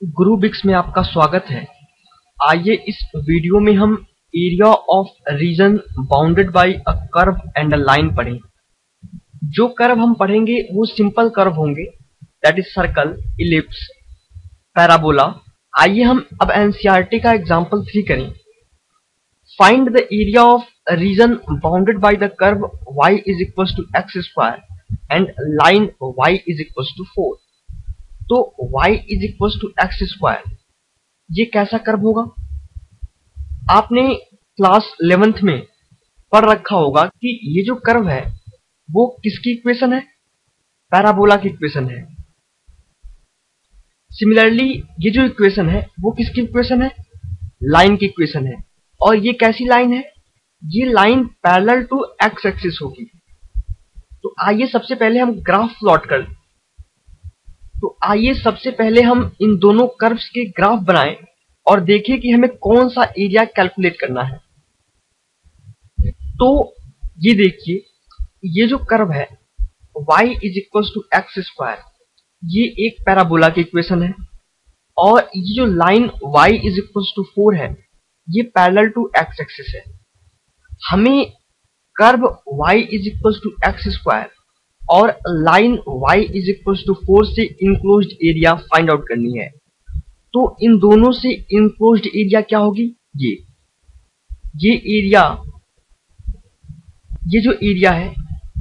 गुरुबिक्स में आपका स्वागत है। आइए इस वीडियो में हम area of region bounded by a curve and a line पढ़ें। जो कर्व हम पढ़ेंगे वो सिंपल कर्व होंगे, that is circle, ellipse, parabola. आइए हम अब एनसीईआरटी का एग्जांपल 3 करें। Find the area of region bounded by the curve y is equal to x square and line y is equal to 4। तो y is equal to x square, ये कैसा curve होगा? आपने क्लास 11th में पढ़ रखा होगा कि ये जो कर्व है वो किसकी इक्वेशन है? पैराबोला की इक्वेशन है। सिमिलरली ये जो इक्वेशन है वो किसकी इक्वेशन है? लाइन की इक्वेशन है। और ये कैसी लाइन है? ये line parallel to x axis होगी। तो आइए सबसे पहले हम ग्राफ प्लॉट कर लें। तो आइए सबसे पहले हम इन दोनों कर्व्स के ग्राफ बनाएं और देखें कि हमें कौन सा एरिया कैलकुलेट करना है। तो ये देखिए, ये जो कर्व है y is equal to x square, ये एक पैराबोला की इक्वेशन है। और ये जो line y is equal to 4 है, ये पैरेलल टू एक्स एक्सिस है। हमें curve y is equal to x square और line y is equal to 4 से इनक्लोज्ड एरिया फाइंड आउट करनी है। तो इन दोनों से इनक्लोज्ड एरिया क्या होगी? ये एरिया, ये जो एरिया है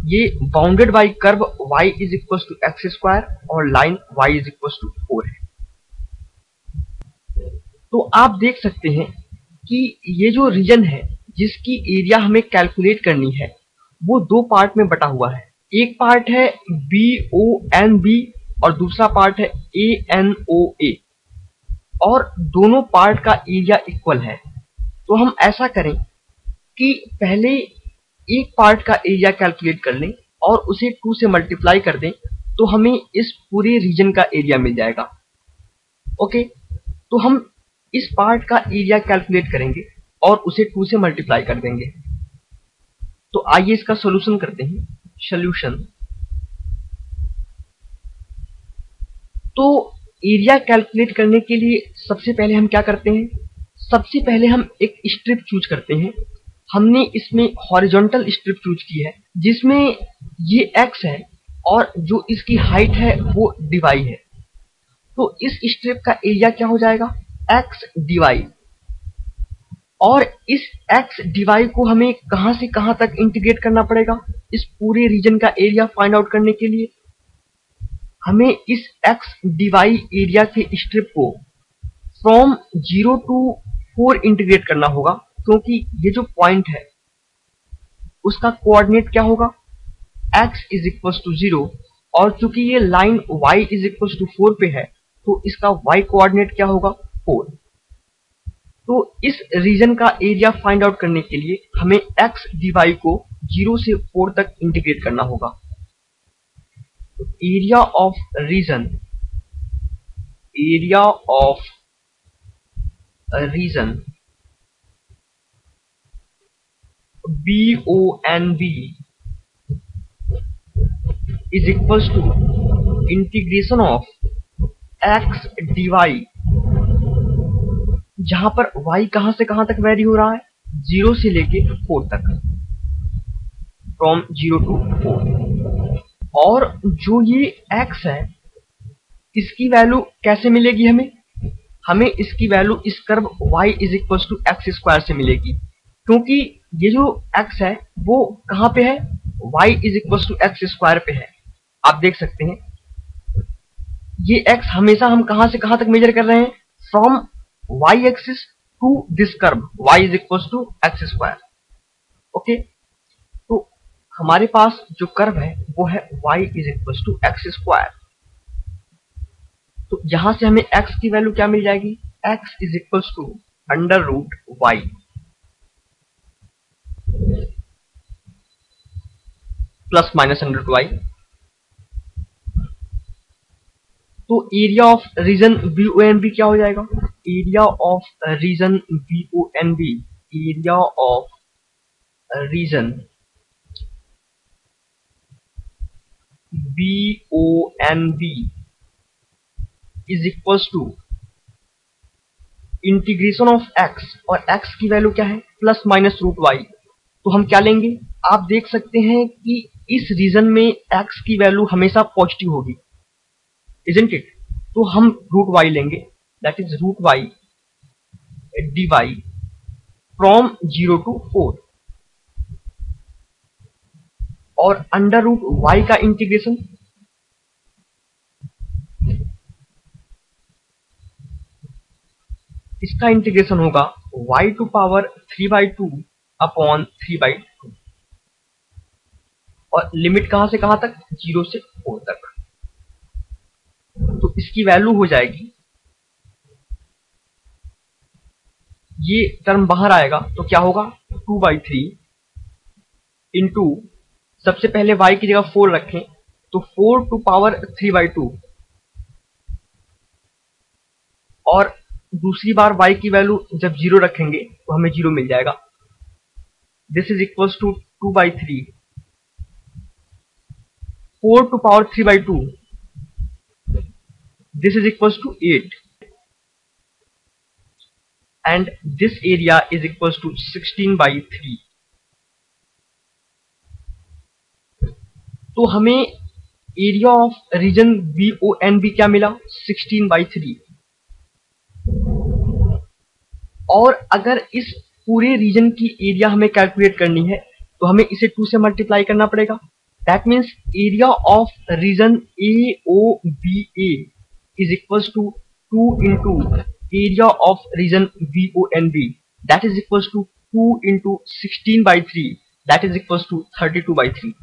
ये bounded by curve y is equal to x square और line y is equal to 4 है। तो आप देख सकते हैं कि ये जो रीजन है जिसकी एरिया हमें कैलकुलेट करनी है वो दो पार्ट में बटा हुआ है। एक पार्ट है BONB और दूसरा पार्ट है ANOA, और दोनों पार्ट का एरिया इक्वल है। तो हम ऐसा करें कि पहले एक पार्ट का एरिया कैलकुलेट कर लें और उसे 2 से मल्टीप्लाई कर दें, तो हमें इस पूरे रीजन का एरिया मिल जाएगा। ओके, तो हम इस पार्ट का एरिया कैलकुलेट करेंगे और उसे 2 से मल्टीप्लाई कर देंगे। तो आइए इसका सॉल्यूशन करते हैं। सॉल्यूशन, तो एरिया कैलकुलेट करने के लिए सबसे पहले हम क्या करते हैं? सबसे पहले हम एक स्ट्रिप चूज करते हैं। हमने इसमें हॉरिजॉन्टल स्ट्रिप चूज की है जिसमें ये x है और जो इसकी हाइट है वो dy है। तो इस स्ट्रिप का एरिया क्या हो जाएगा? x dy। और इस x dy को हमें कहां से कहां तक इंटीग्रेट करना पड़ेगा? इस पूरे रीजन का एरिया फाइंड आउट करने के लिए हमें इस x dy एरिया के स्ट्रिप को फ्रॉम 0 टू 4 इंटीग्रेट करना होगा, क्योंकि ये जो पॉइंट है उसका कोऑर्डिनेट क्या होगा? x इज इक्वल टू 0, और चूंकि ये line y is equal to 4 पे है तो इसका y कोऑर्डिनेट क्या होगा? 4। तो इस रीजन का एरिया फाइंड आउट करने के लिए हमें x dy को 0 से 4 तक इंटीग्रेट करना होगा। Area of region, area of region BONB is equals to integration of x dy, जहां पर y कहां से कहां तक वेरी हो रहा है? 0 से लेके 4 तक, फ्रॉम 0 टू 4। और जो ये x है इसकी वैल्यू कैसे मिलेगी हमें? हमें इसकी वैल्यू इस curve y is equal to x square से मिलेगी, क्योंकि ये जो x है वो कहां पे है? y is equal to x square पे है। आप देख सकते हैं ये x हमेशा हम कहां से कहां तक मेजर कर रहे हैं? From y axis to this curve y is equal to x square. Okay, तो हमारे पास जो कर्व है वो है y is equal to x square. तो यहां से हमें x की वैल्यू क्या मिल जाएगी? x is equal to under root y plus minus under root y। तो एरिया ऑफ रीजन BONB क्या हो जाएगा? Area of region BONB, area of region BONB is equal to integration of x, और x की value क्या है plus minus root Y, तो हम क्या लेंगे, आप देख सकते हैं कि इस रीजन में एक्स की वैल्यू हमेशा पॉजिटिव होगी, इजंट इट, तो हम रूट वाई लेंगे, that is root y d y from 0 to 4, और अंडर रूट वाई का इंटीग्रेशन, इसका इंटीग्रेशन होगा y टू पावर 3/2 अपॉन 3/2, और लिमिट कहां से कहां तक, 0 से 4 तक। तो इसकी वैल्यू हो जाएगी, ये टर्म बाहर आएगा तो क्या होगा 2/3 इंटू, सबसे पहले y की जगह 4 रखें तो 4 टू पावर 3/2, और दूसरी बार y की वैल्यू जब 0 रखेंगे तो हमें 0 मिल जाएगा। This is equals to 2/3, 4 to power 3/2, this is equals to 8, and this area is equals to 16/3। तो हमें एरिया ऑफ रीजन VONB क्या मिला, 16/3। और अगर इस पूरे रीजन की एरिया हमें कैलकुलेट करनी है तो हमें इसे 2 से मल्टीप्लाई करना पड़ेगा, that means area of region AOBA is equals to 2 into area of region VONB, that is equals to 2 into 16/3, that is equals to 32/3।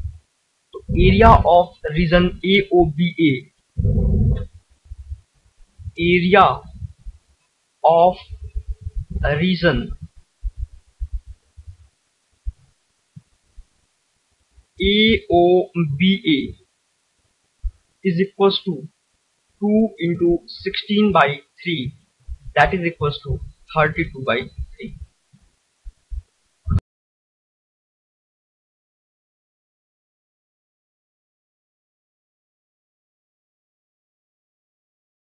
तो area of region AOBA, area of region AOBA is equals to 2 into 16/3, that is equals to 32/3।